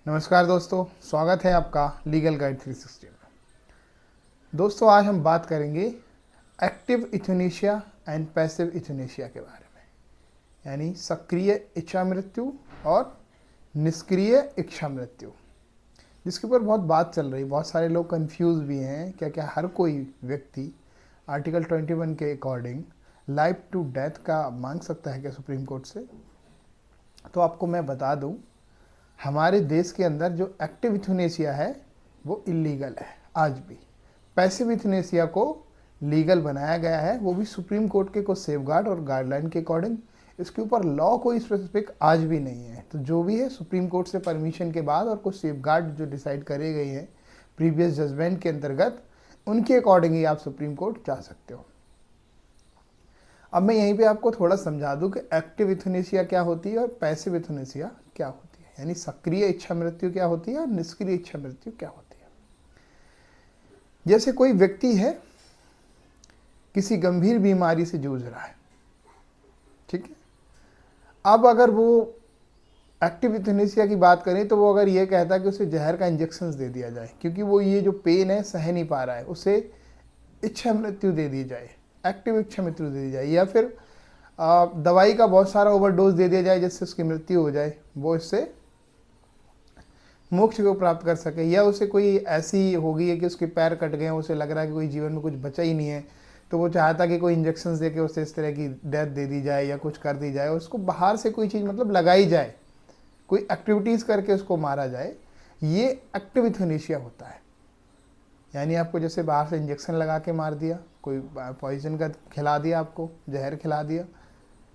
नमस्कार दोस्तों, स्वागत है आपका लीगल गाइड 360 में। दोस्तों, आज हम बात करेंगे एक्टिव इथ्यूनेशिया एंड पैसिव इथ्यूनेशिया के बारे में, यानी सक्रिय इच्छा मृत्यु और निष्क्रिय इच्छा मृत्यु, जिसके ऊपर बहुत बात चल रही। बहुत सारे लोग कंफ्यूज भी हैं। क्या हर कोई व्यक्ति आर्टिकल 21 के अकॉर्डिंग लाइफ टू डेथ का मांग सकता है क्या सुप्रीम कोर्ट से? तो आपको मैं बता दूं, हमारे देश के अंदर जो एक्टिव इथ्यूनेशिया है वो इलीगल है आज भी। पैसिव इथ्यूनेशिया को लीगल बनाया गया है, वो भी सुप्रीम कोर्ट के कुछ सेफगार्ड और गाइडलाइन के अकॉर्डिंग। इसके ऊपर लॉ कोई स्पेसिफिक आज भी नहीं है। तो जो भी है सुप्रीम कोर्ट से परमिशन के बाद और कुछ सेफगार्ड जो डिसाइड करे गई हैं प्रीवियस जजमेंट के अंतर्गत, उनके अकॉर्डिंग ही आप सुप्रीम कोर्ट जा सकते हो। अब मैं यहीं पे आपको थोड़ा समझा दूं कि एक्टिव इथ्यूनेशिया क्या होती है और पैसिव इथ्यूनेशिया क्या होती है, यानी सक्रिय इच्छा मृत्यु क्या होती है और निष्क्रिय इच्छा मृत्यु क्या होती है। जैसे कोई व्यक्ति है, किसी गंभीर बीमारी से जूझ रहा है, ठीक है। अब अगर वो एक्टिव इथ्यूनेशिया की बात करें तो वो अगर ये कहता है कि उसे जहर का इंजेक्शन दे दिया जाए क्योंकि वो ये जो पेन है सह नहीं पा रहा है, उसे इच्छा मृत्यु दे दी जाए, एक्टिव इच्छा मृत्यु दे दी जाए, या फिर दवाई का बहुत सारा ओवरडोज दे दिया जाए जिससे उसकी मृत्यु हो जाए, वो इससे मोक्ष को प्राप्त कर सके। या उसे कोई ऐसी हो गई है कि उसके पैर कट गए हैं, उसे लग रहा है कि कोई जीवन में कुछ बचा ही नहीं है, तो वो चाहता कि कोई इंजेक्शन दे के उसे इस तरह की डेथ दे दी जाए या कुछ कर दी जाए, उसको बाहर से कोई चीज़ मतलब लगाई जाए, कोई एक्टिविटीज़ करके उसको मारा जाए। ये एक्टिव इथ्यूनेशिया होता है। यानी आपको जैसे बाहर से इंजेक्शन लगा के मार दिया, कोई पॉइजन का खिला दिया, आपको जहर खिला दिया,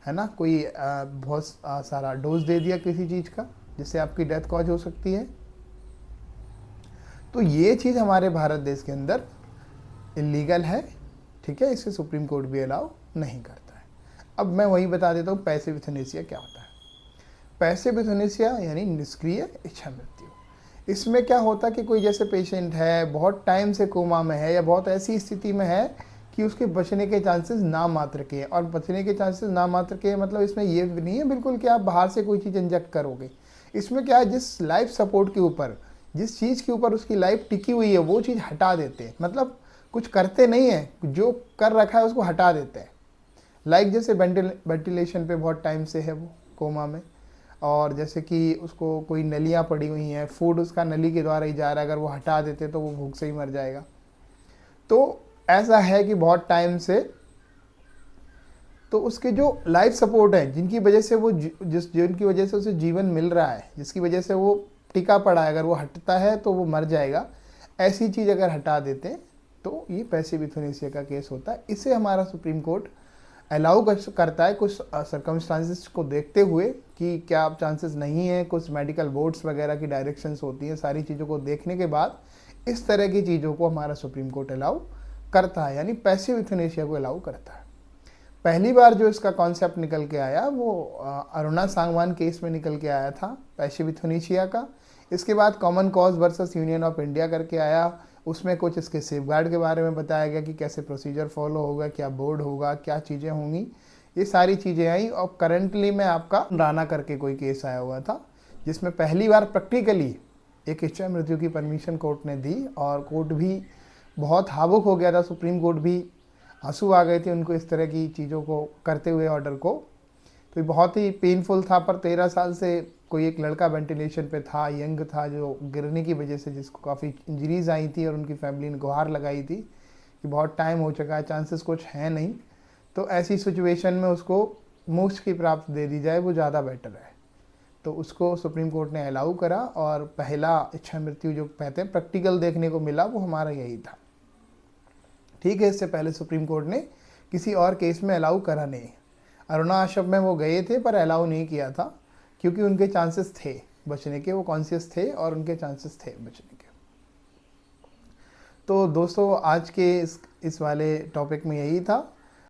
है ना, कोई बहुत सारा डोज दे दिया किसी चीज़ का जिससे आपकी डेथ कॉज हो सकती है। तो ये चीज़ हमारे भारत देश के अंदर इलीगल है, ठीक है। इसे सुप्रीम कोर्ट भी अलाउ नहीं करता है। अब मैं वही बता देता हूँ पैसिव इथ्यूनेशिया क्या होता है। पैसिव इथ्यूनेशिया यानी निष्क्रिय इच्छा मृत्यु। इसमें क्या होता है कि कोई जैसे पेशेंट है, बहुत टाइम से कोमा में है या बहुत ऐसी स्थिति में है कि उसके बचने के चांसेस ना मात्र के हैं। और बचने के चांसेस ना मात्र के मतलब इसमें ये नहीं है बिल्कुल कि आप बाहर से कोई चीज़ इंजेक्ट करोगे। इसमें क्या है, जिस लाइफ सपोर्ट के ऊपर, जिस चीज़ के ऊपर उसकी लाइफ टिकी हुई है, वो चीज़ हटा देते हैं। मतलब कुछ करते नहीं है, जो कर रखा है उसको हटा देते हैं। लाइक जैसे वेंटिलेशन पे बहुत टाइम से है वो कोमा में, और जैसे कि उसको कोई नलियाँ पड़ी हुई हैं, फूड उसका नली के द्वारा ही जा रहा है, अगर वो हटा देते तो वो भूख से ही मर जाएगा। तो ऐसा है कि बहुत टाइम से तो उसके जो लाइफ सपोर्ट है, जिनकी वजह से वो जिनकी वजह से उसे जीवन मिल रहा है, जिसकी वजह से वो टिका पड़ा है, अगर वो हटता है तो वो मर जाएगा, ऐसी चीज़ अगर हटा देते हैं तो ये पैसिव इथ्यूनेशिया का केस होता है। इसे हमारा सुप्रीम कोर्ट अलाउ करता है कुछ सर्कमस्टांसेस को देखते हुए कि क्या चांसेस नहीं है, कुछ मेडिकल बोर्ड्स वगैरह की डायरेक्शंस होती हैं। सारी चीज़ों को देखने के बाद इस तरह की चीज़ों को हमारा सुप्रीम कोर्ट अलाउ करता है, यानी पैसिव इथ्यूनेशिया को अलाउ करता है। पहली बार जो इसका कॉन्सेप्ट निकल के आया वो अरुणा सांगवान केस में निकल के आया था, पैसिव इथ्यूनेशिया का। इसके बाद common cause versus union of India करके आया, उसमें कुछ इसके सेफगार्ड के बारे में बताया गया कि कैसे प्रोसीजर फॉलो होगा, क्या बोर्ड होगा, क्या चीज़ें होंगी, ये सारी चीज़ें आई। और करंटली में आपका राणा करके कोई केस आया हुआ था, जिसमें पहली बार प्रैक्टिकली एक इच्छा मृत्यु की परमिशन कोर्ट ने दी, और कोर्ट भी बहुत भावुक हो गया था, सुप्रीम कोर्ट भी आंसू आ गए थे उनको इस तरह की चीज़ों को करते हुए ऑर्डर को। तो ये बहुत ही पेनफुल था। पर 13 साल से कोई एक लड़का वेंटिलेशन पे था, यंग था, जो गिरने की वजह से जिसको काफ़ी इंजरीज आई थी, और उनकी फैमिली ने गुहार लगाई थी कि बहुत टाइम हो चुका है, चांसेस कुछ है नहीं, तो ऐसी सिचुएशन में उसको मोक्ष की प्राप्त दे दी जाए, वो ज़्यादा बेटर है। तो उसको सुप्रीम कोर्ट ने अलाउ करा, और पहला इच्छा मृत्यु जो कहते हैं प्रैक्टिकल देखने को मिला वो हमारा यही था, ठीक है। इससे पहले सुप्रीम कोर्ट ने किसी और केस में अलाउ करा नहीं। अरुणा आश्रम में वो गए थे पर अलाउ नहीं किया था, क्योंकि उनके चांसेस थे बचने के, वो कॉन्शियस थे और उनके चांसेस थे बचने के। तो दोस्तों, आज के इस वाले टॉपिक में यही था।